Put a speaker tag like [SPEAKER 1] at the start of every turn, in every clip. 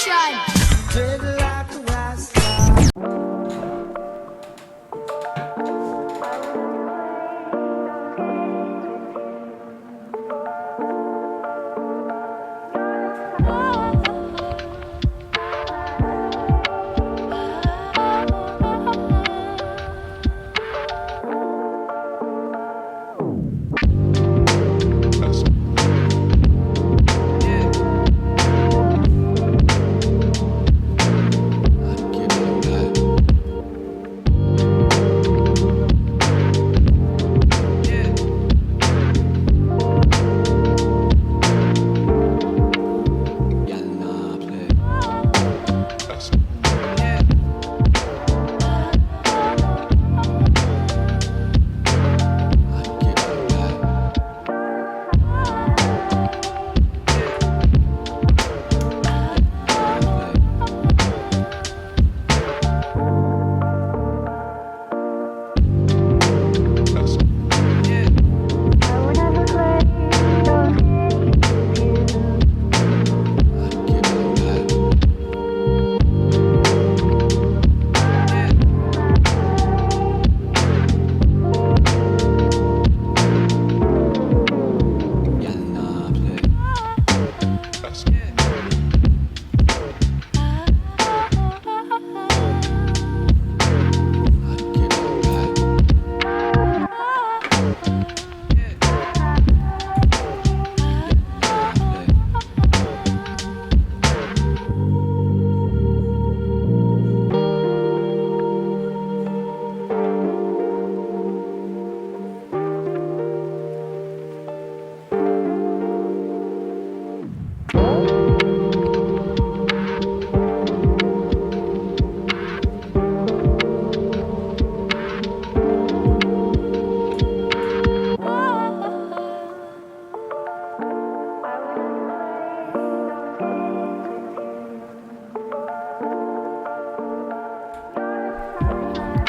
[SPEAKER 1] Destruction!
[SPEAKER 2] Dreadlocks Left.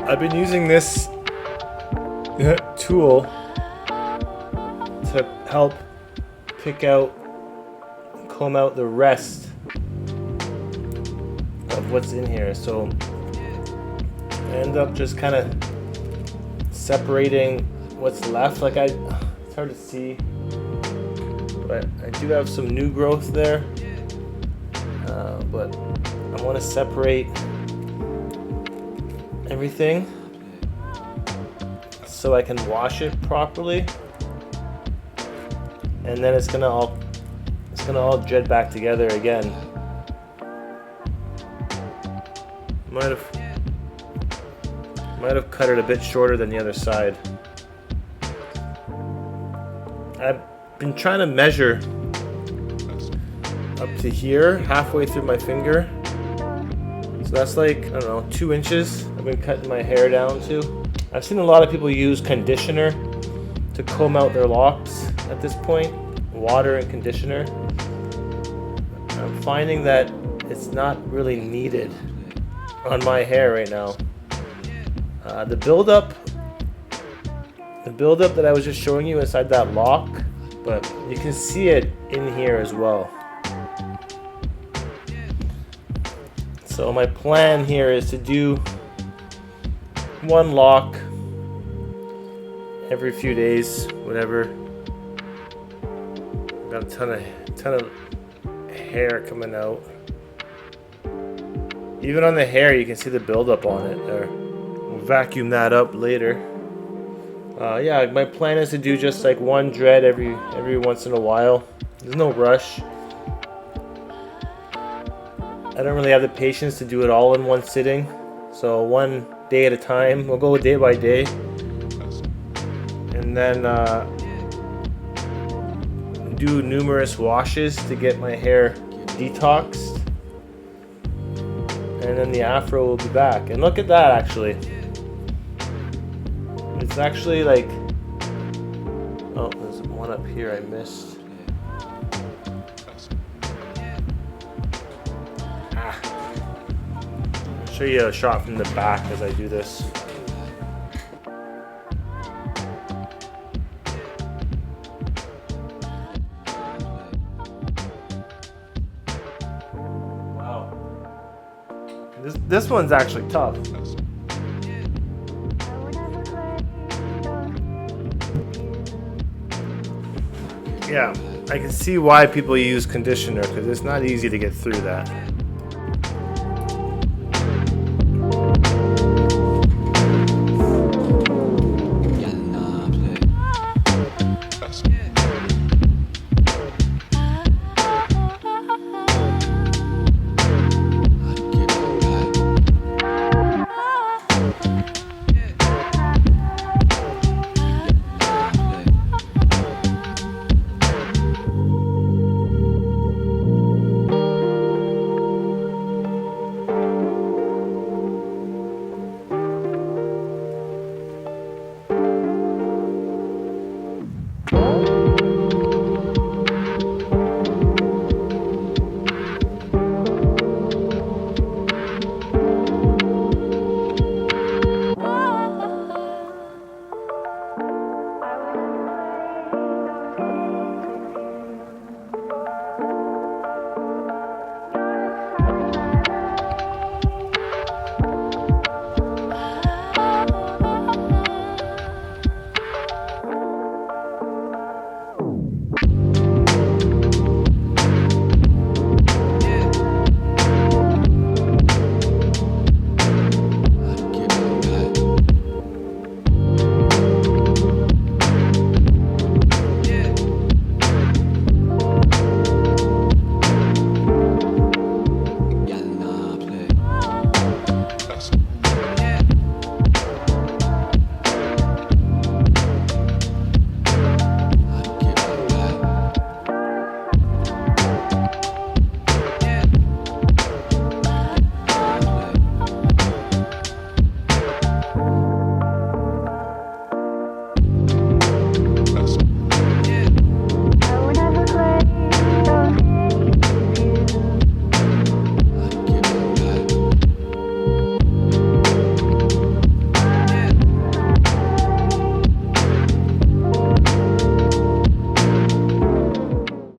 [SPEAKER 3] I've been using this tool to help comb out the rest of what's in here. So I end up just kind of separating what's left. It's hard to see, but I do have some new growth there. But I want to separate everything so I can wash it properly, and then it's gonna all dread back together again. Might have cut it a bit shorter than the other side. I've been trying to measure up to here, halfway through my finger. So that's like, I don't know, 2 inches I've been cutting my hair down to. I've seen a lot of people use conditioner to comb out their locks at this point. Water and conditioner. I'm finding that it's not really needed on my hair right now. The buildup that I was just showing you inside that lock, but you can see it in here as well. So my plan here is to do one lock every few days, whatever. Got a ton of hair coming out. Even on the hair, you can see the buildup on it there. We'll vacuum that up later. Yeah, my plan is to do just like one dread every once in a while. There's no rush. I don't really have the patience to do it all in one sitting, so one day at a time. We'll go day by day, and then do numerous washes to get my hair detoxed, and then the afro will be back. And look at that, actually. It's actually like, oh, there's one up here I missed. Show you a shot from the back as I do this. Wow. This one's actually tough. Yeah, I can see why people use conditioner because it's not easy to get through that.